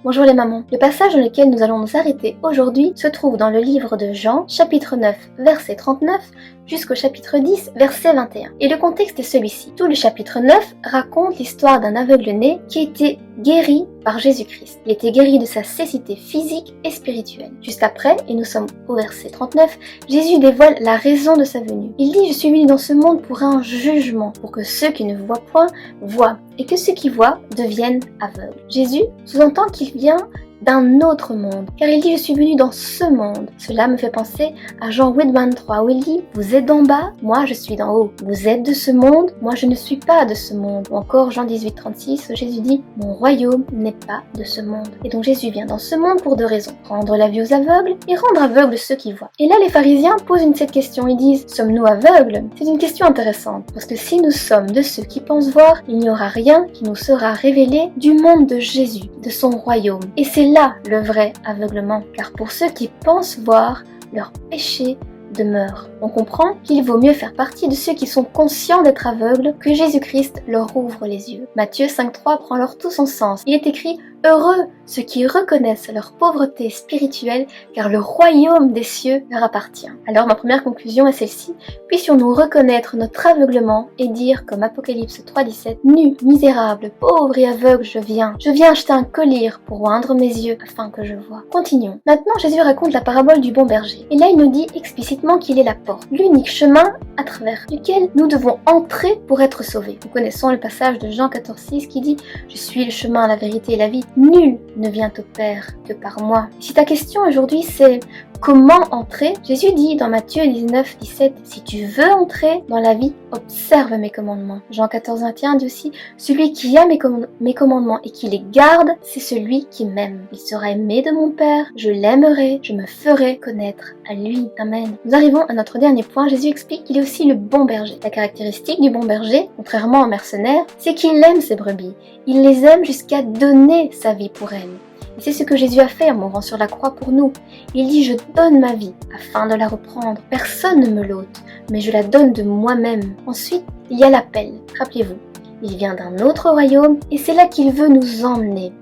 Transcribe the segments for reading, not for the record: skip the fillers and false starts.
Bonjour les mamans. Le passage dans lequel nous allons nous arrêter aujourd'hui se trouve dans le livre de Jean, chapitre 9, verset 39, jusqu'au chapitre 10, verset 21. Et le contexte est celui-ci. Tout le chapitre 9 raconte l'histoire d'un aveugle-né qui a été guéri par Jésus-Christ. Il était guéri de sa cécité physique et spirituelle. Juste après, et nous sommes au verset 39, Jésus dévoile la raison de sa venue. Il dit « Je suis venu dans ce monde pour un jugement, pour que ceux qui ne voient point voient, et que ceux qui voient deviennent aveugles. » Jésus sous-entend qu'il vient d'un autre monde, car il dit « Je suis venu dans ce monde ». Cela me fait penser à Jean 8:23 où il dit « Vous êtes d'en bas, moi je suis d'en haut. Vous êtes de ce monde, moi je ne suis pas de ce monde. » Ou encore Jean 18:36 où Jésus dit « Mon royaume n'est pas de ce monde. » Et donc Jésus vient dans ce monde pour deux raisons. Rendre la vue aux aveugles et rendre aveugles ceux qui voient. Et là les pharisiens posent cette question, ils disent « Sommes-nous aveugles ?» C'est une question intéressante, parce que si nous sommes de ceux qui pensent voir, il n'y aura rien qui nous sera révélé du monde de Jésus, de son royaume. Et c'est là le vrai aveuglement, car pour ceux qui pensent voir, leur péché demeure. On comprend qu'il vaut mieux faire partie de ceux qui sont conscients d'être aveugles que Jésus-Christ leur ouvre les yeux. Matthieu 5:3 prend alors tout son sens. Il est écrit « Heureux ceux qui reconnaissent leur pauvreté spirituelle, car le royaume des cieux leur appartient. » Alors ma première conclusion est celle-ci. Puissions-nous reconnaître notre aveuglement et dire comme Apocalypse 3:17 « Nu, misérable, pauvre et aveugle je viens acheter un collier pour oindre mes yeux afin que je voie. » Continuons. Maintenant Jésus raconte la parabole du bon berger. Et là il nous dit explicitement qu'il est la porte, l'unique chemin à travers lequel nous devons entrer pour être sauvés. Nous connaissons le passage de Jean 14:6 qui dit « Je suis le chemin, la vérité et la vie. Nul ne vient au Père que par moi. » Si ta question aujourd'hui c'est comment entrer, Jésus dit dans Matthieu 19:17 « Si tu veux entrer dans la vie, observe mes commandements. » Jean 14:21 dit aussi « Celui qui a mes commandements et qui les garde, c'est celui qui m'aime. Il sera aimé de mon Père, je l'aimerai, je me ferai connaître à lui. » Amen. Nous arrivons à notre dernier point. Jésus explique qu'il est aussi le bon berger. La caractéristique du bon berger, contrairement au mercenaire, c'est qu'il aime ses brebis. Il les aime jusqu'à donner sa vie pour elles. Et c'est ce que Jésus a fait en mourant sur la croix pour nous. Il dit « Je donne ma vie afin de la reprendre. Personne ne me l'ôte, mais je la donne de moi-même. » Ensuite, il y a l'appel. Rappelez-vous, il vient d'un autre royaume et c'est là qu'il veut nous emmener.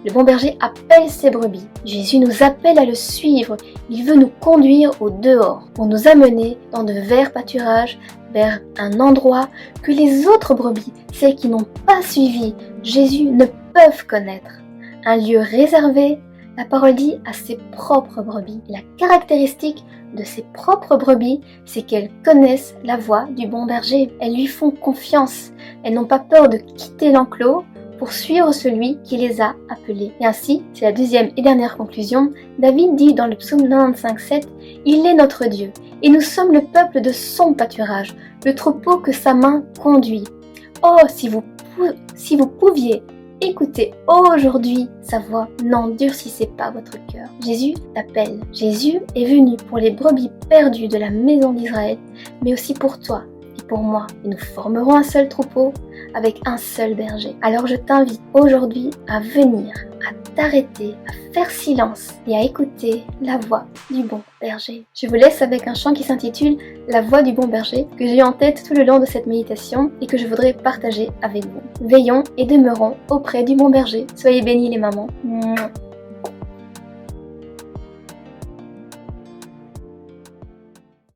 Le bon berger appelle ses brebis. Jésus nous appelle à le suivre. Il veut nous conduire au dehors pour nous amener dans de verts pâturages, vers un endroit que les autres brebis, celles qui n'ont pas suivi Jésus, ne peuvent connaître. Un lieu réservé, la parole dit, à ses propres brebis. La caractéristique de ses propres brebis, c'est qu'elles connaissent la voix du bon berger. Elles lui font confiance. Elles n'ont pas peur de quitter l'enclos pour suivre celui qui les a appelés. Et ainsi, c'est la deuxième et dernière conclusion, David dit dans le psaume 95:7, « Il est notre Dieu, et nous sommes le peuple de son pâturage, le troupeau que sa main conduit. Oh, si vous pouviez écouter aujourd'hui sa voix, n'endurcissez pas votre cœur. » Jésus t'appelle. Jésus est venu pour les brebis perdues de la maison d'Israël, mais aussi pour toi et pour moi. Et nous formerons un seul troupeau avec un seul berger. Alors je t'invite aujourd'hui à venir, à t'arrêter, à faire silence et à écouter la voix du bon berger. Je vous laisse avec un chant qui s'intitule « La voix du bon berger » que j'ai en tête tout le long de cette méditation et que je voudrais partager avec vous. Veillons et demeurons auprès du bon berger. Soyez bénis les mamans. Mouah.